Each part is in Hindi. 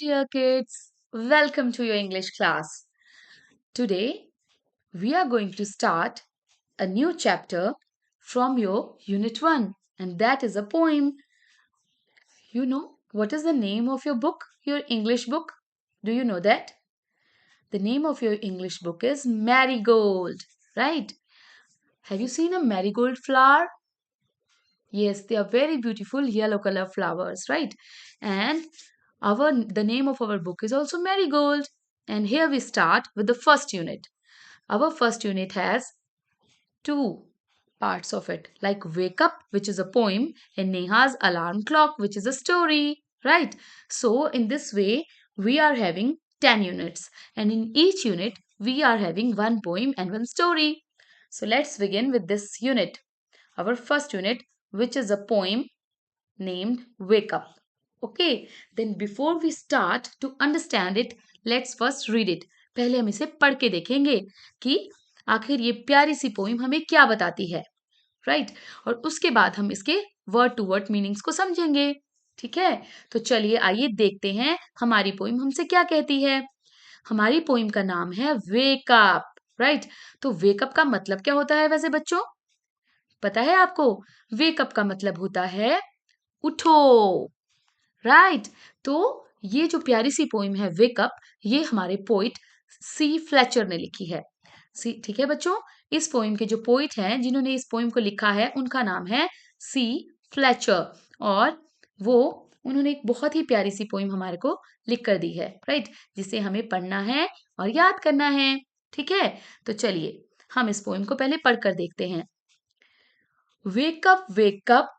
dear kids. Welcome to your English class. Today, we are going to start a new chapter from your Unit 1, and that is a poem. You know what is the name of your book, your English book? Do you know that? The name of your English book is Marigold, right? Have you seen a marigold flower? Yes, they are very beautiful yellow color flowers, right? And the name of our book is also Marigold. And here we start with the first unit. Our first unit has two parts of it, like Wake Up, which is a poem, and Neha's Alarm Clock, which is a story, right? So in this way, we are having 10 units, and in each unit, we are having one poem and one story. So let's begin with this unit. Our first unit, which is a poem named Wake Up. Okay, then before we start to understand it, let's first read it. पहले हम इसे पढ़ के देखेंगे कि आखिर ये प्यारी सी पोइम हमें क्या बताती है, राइट? और उसके बाद हम इसके वर्ड टू वर्ड मीनिंग्स को समझेंगे, ठीक है? तो चलिए आइए देखते हैं हमारी पोइम हमसे क्या कहती है। हमारी पोइम का नाम है वेक अप, राइट? तो वेक अप का मतलब क्या होता है वैसे बच्चों? पता है आपको? वेक अप का मतलब होता है उठो, राइट? तो ये जो प्यारी सी पोइम है वेक अप, ये हमारे पोइट सी फ्लेचर ने लिखी है। सी, ठीक है बच्चों? इस पोइम के जो पोइट हैं जिन्होंने इस पोइम को लिखा है उनका नाम है सी फ्लेचर, और वो उन्होंने एक बहुत ही प्यारी सी पोइम हमारे को लिख कर दी है, राइट? जिसे हमें पढ़ना है और याद करना है, ठीक है? तो चलिए हम इस पोइम को पहले पढ़कर देखते हैं। Wake up, wake up,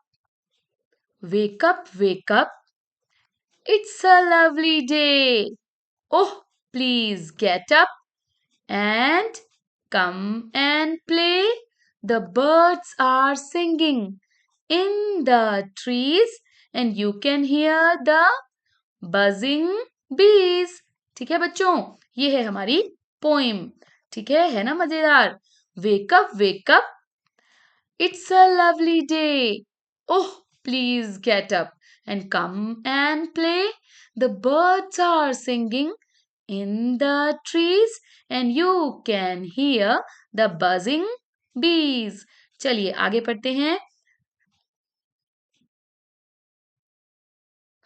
wake up, wake up, it's a lovely day. Oh, please get up and come and play. The birds are singing in the trees and you can hear the buzzing bees. ठीक है बच्चों, ये है हमारी पोइम, ठीक है ना मजेदार? Wake up, wake up. It's a lovely day. Oh, please get up and come and play. The birds are singing in the trees and you can hear the buzzing bees. चलिए आगे पढ़ते हैं।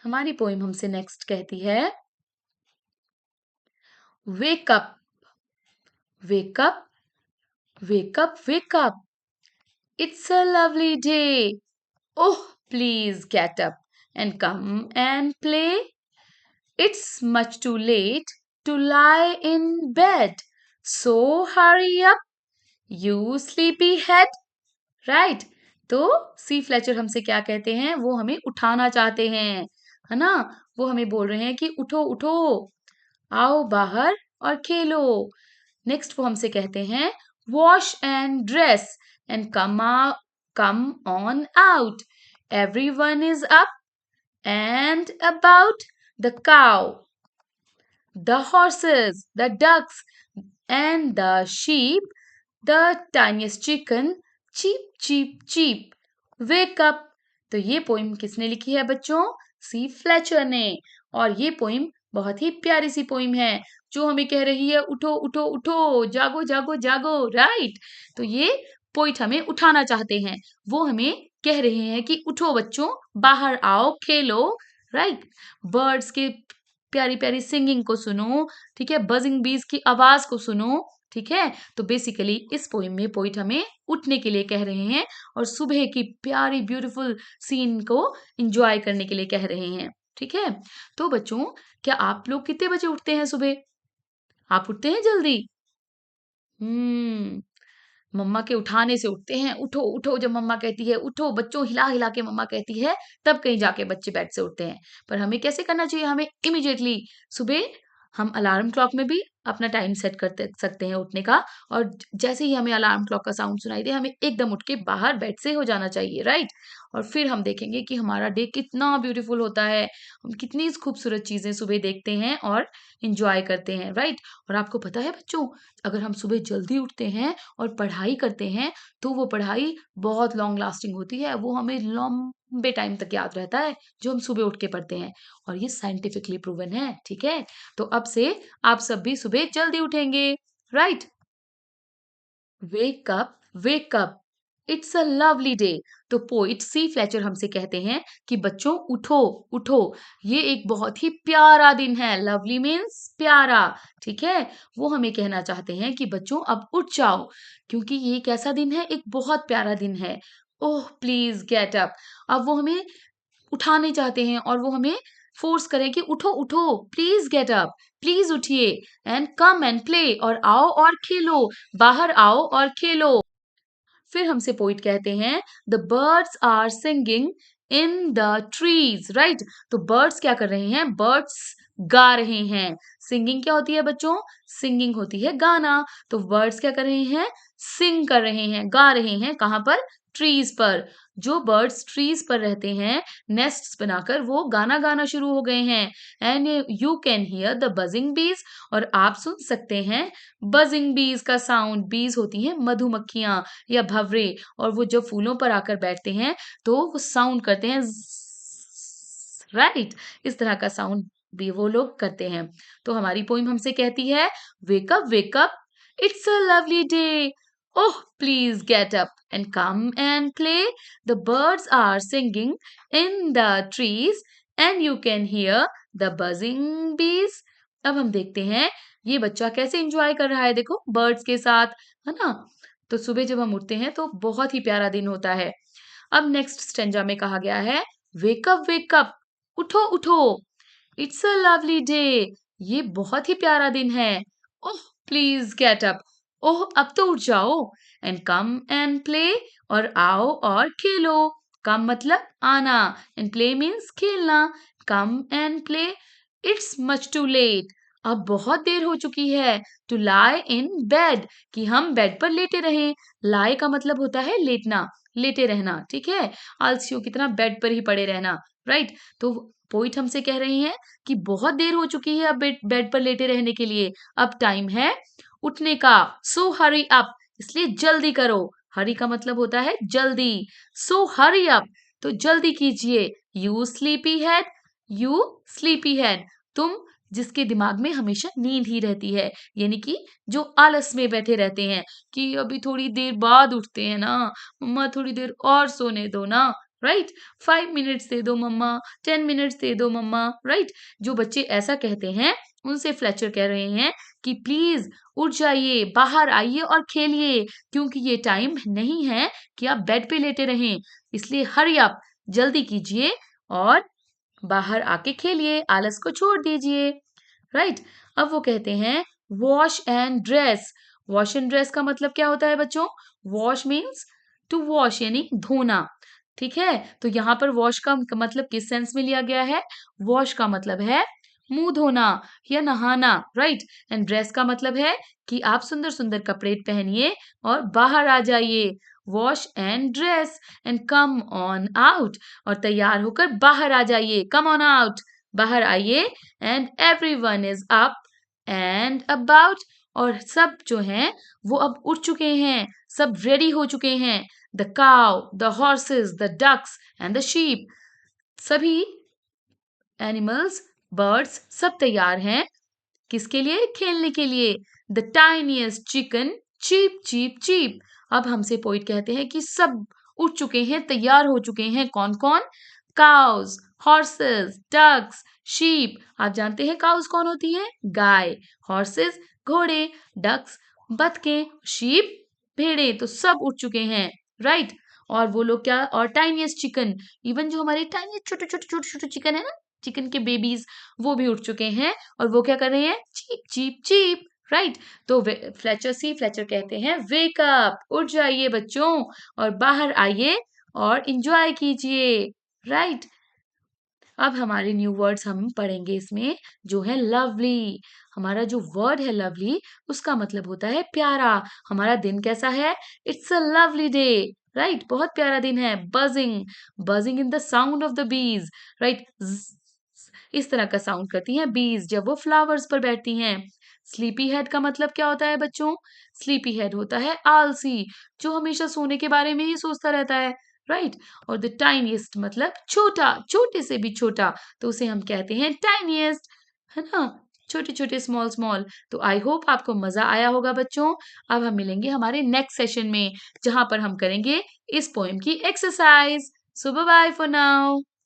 हमारी पोइम हमसे नेक्स्ट कहती है wake up, wake up, wake up, wake up, it's a lovely day. Oh, please get up and come and play. It's much too late to lie in bed. So hurry up, you sleepy head. Right? तो सी फ्लेचर हमसे क्या कहते हैं? वो हमें उठाना चाहते हैं, है ना? वो हमें बोल रहे हैं कि उठो उठो, आओ बाहर और खेलो। नेक्स्ट वो हमसे कहते हैं wash and dress and come on out. Everyone is up and about. The cow, the horses, the ducks, and the sheep, the tiniest chicken, cheep, cheep, cheep. Wake up. तो ये पोइम किसने लिखी है बच्चों? सी फ्लेचर ने। और ये पोइम बहुत ही प्यारी सी पोइम है जो हमें कह रही है उठो उठो उठो, जागो जागो जागो, राइट? तो ये पोइट हमें उठाना चाहते हैं, वो हमें कह रहे हैं कि उठो बच्चों, बाहर आओ, खेलो, राइट? बर्ड्स के प्यारी प्यारी सिंगिंग को सुनो, ठीक है? बजिंग बीज की आवाज को सुनो, ठीक है? तो बेसिकली इस पोइम में पोइट हमें उठने के लिए कह रहे हैं और सुबह की प्यारी ब्यूटीफुल सीन को एंजॉय करने के लिए कह रहे हैं, ठीक है? तो बच्चों, क्या आप लोग कितने बजे उठते हैं सुबह? आप उठते हैं जल्दी? मम्मा के उठाने से उठते हैं। उठो उठो जब मम्मा कहती है उठो बच्चों, हिला हिला के मम्मा कहती है, तब कहीं जाके बच्चे बेड से उठते हैं। पर हमें कैसे करना चाहिए? हमें इमीडिएटली सुबह हम अलार्म क्लॉक में भी अपना टाइम सेट कर सकते हैं उठने का, और जैसे ही हमें अलार्म क्लॉक का साउंड सुनाई दे, हमें एकदम उठ के बाहर बेड से हो जाना चाहिए, राइट? और फिर हम देखेंगे कि हमारा डे कितना ब्यूटीफुल होता है, हम कितनी खूबसूरत चीज़ें सुबह देखते हैं और एन्जॉय करते हैं, राइट? और आपको पता है बच्चों, अगर हम सुबह जल्दी उठते हैं और पढ़ाई करते हैं, तो वो पढ़ाई बहुत लॉन्ग लास्टिंग होती है, वो हमें लंबे टाइम तक याद रहता है, जो हम सुबह उठ के पढ़ते हैं, और ये साइंटिफिकली प्रूवन है, ठीक है? तो अब से आप सब भी सुबह जल्दी उठेंगे, right? Wake up, wake up, it's a lovely day. तो पोइट सी फ्लेचर हमसे कहते हैं कि बच्चों उठो, उठो, ये एक बहुत ही प्यारा दिन है। लवली मीन्स प्यारा, ठीक है? वो हमें कहना चाहते हैं कि बच्चों अब उठ जाओ, क्योंकि ये एक ऐसा दिन है, एक बहुत प्यारा दिन है। ओह प्लीज गेट अप। अब वो हमें उठाने चाहते हैं और वो हमें फोर्स करें कि उठो उठो, प्लीज गेट अप, प्लीज उठिए, एंड कम एंड प्ले, और आओ और खेलो, बाहर आओ और खेलो। फिर हमसे पोइट कहते हैं the birds are singing in the trees, right? तो बर्ड्स क्या कर रहे हैं? बर्ड्स गा रहे हैं। सिंगिंग क्या होती है बच्चों? सिंगिंग होती है गाना। तो बर्ड्स क्या कर रहे हैं? सिंग कर रहे हैं, गा रहे हैं। कहाँ पर? ट्रीज पर। जो बर्ड्स ट्रीज पर रहते हैं, नेस्ट्स बनाकर, वो गाना गाना शुरू हो गए हैं। And you can hear the buzzing बीज, और आप सुन सकते हैं बजिंग बीज का साउंड। बीज होती हैं मधुमक्खियां या भंवरे, और वो जब फूलों पर आकर बैठते हैं तो वो साउंड करते हैं, राइट? इस तरह का साउंड भी वो लोग करते हैं। तो हमारी पोइम हमसे कहती है wake up, it's a lovely day, oh please get up and come and play, the birds are singing in the trees and you can hear the buzzing bees. अब हम देखते हैं ये बच्चा कैसे एंजॉय कर रहा है, देखो बर्ड्स के साथ, है ना? तो सुबह जब हम उठते हैं तो बहुत ही प्यारा दिन होता है। अब नेक्स्ट स्टेंजा में कहा गया है वेक अप, उठो उठो, इट्स अ लवली डे, ये बहुत ही प्यारा दिन है। ओह प्लीज गेट अप, ओह अब तो उठ जाओ, एंड कम एंड प्ले, और आओ और खेलो। कम मतलब आना, एंड प्ले मीन्स खेलना। Come and play, it's much too late, अब बहुत देर हो चुकी है। टू लाई इन बेड, कि हम बेड पर लेटे रहें। लाई का मतलब होता है लेटना, लेटे रहना, ठीक है? आलसियों की तरह बेड पर ही पड़े रहना, राइट? तो पोइट हमसे कह रहे हैं कि बहुत देर हो चुकी है अब बेड पर लेटे रहने के लिए, अब टाइम है उठने का। सो हरी अप, इसलिए जल्दी करो। हरी का मतलब होता है जल्दी। सो हरी अप, तो जल्दी कीजिए। You sleepy head, you sleepy head, तुम जिसके दिमाग में हमेशा नींद ही रहती है, यानी कि जो आलस में बैठे रहते हैं कि अभी थोड़ी देर बाद उठते हैं ना, मम्मा थोड़ी देर और सोने दो ना, राइट? 5 मिनट्स दे दो मम्मा, 10 मिनट्स दे दो मम्मा, राइट? जो बच्चे ऐसा कहते हैं उनसे फ्लेचर कह रहे हैं कि प्लीज उठ जाइए, बाहर आइए और खेलिए, क्योंकि ये टाइम नहीं है कि आप बेड पे लेटे रहें, इसलिए हरी आप, जल्दी कीजिए और बाहर आके खेलिए, आलस को छोड़ दीजिए, राइट? अब वो कहते हैं wash and dress. Wash and dress का मतलब क्या होता है बच्चों? वॉश मीन्स टू वॉश, यानी धोना, ठीक है? तो यहाँ पर वॉश का मतलब किस सेंस में लिया गया है? वॉश का मतलब है मुंह धोना या नहाना, राइट? एंड ड्रेस का मतलब है कि आप सुंदर सुंदर कपड़े पहनिए और बाहर आ जाइए। Wash and dress and come on out, और तैयार होकर बाहर आ जाइए। कम ऑन आउट, बाहर आइए। And everyone is up and about, और सब जो हैं वो अब उठ चुके हैं, सब रेडी हो चुके हैं। The cow, the horses, the ducks and the sheep, सभी एनिमल्स, बर्ड्स सब तैयार हैं। किसके लिए? खेलने के लिए। The tiniest chicken cheep cheep cheep. अब हमसे पोइट कहते हैं कि सब उठ चुके हैं, तैयार हो चुके हैं। कौन कौन? Cows, horses, ducks, sheep. आप जानते हैं काउज कौन होती है? गाय। हॉर्सेस घोड़े, डक्स बतखें, शीप भेड़े। तो सब उठ चुके हैं, राइट? और वो लोग क्या? और टाइनीस्ट चिकन, इवन जो हमारे टाइनी छोटे छोटे छोटे छोटे चिकन है ना, चिकन के बेबीज, वो भी उठ चुके हैं। और वो क्या कर रहे हैं? Cheep cheep cheep, right? तो फ्लेचर कहते हैं वेक अप, उठ जाइए बच्चों और बाहर आइए और इंजॉय कीजिए, राइट? अब हमारे न्यू वर्ड्स हम पढ़ेंगे इसमें, जो है लवली। हमारा जो वर्ड है लवली, उसका मतलब होता है प्यारा। हमारा दिन कैसा है? It's a lovely day, right? बहुत प्यारा दिन है। Buzzing, buzzing in the sound of the bees, right? इस तरह का साउंड करती हैं बीज जब वो फ्लावर्स पर बैठती हैं। स्लीपी हेड का मतलब क्या होता है बच्चों? स्लीपी हेड होता है आलसी, जो हमेशा सोने के बारे में ही सोचता रहता है, राइट? और द टाइनीस्ट मतलब छोटा, छोटे से भी छोटा, तो उसे हम कहते हैं टाइनीस्ट, है ना? छोटे छोटे, स्मॉल स्मॉल। तो आई होप आपको मजा आया होगा बच्चों। अब हम मिलेंगे हमारे नेक्स्ट सेशन में, जहां पर हम करेंगे इस पोएम की exercise. So bye bye for now.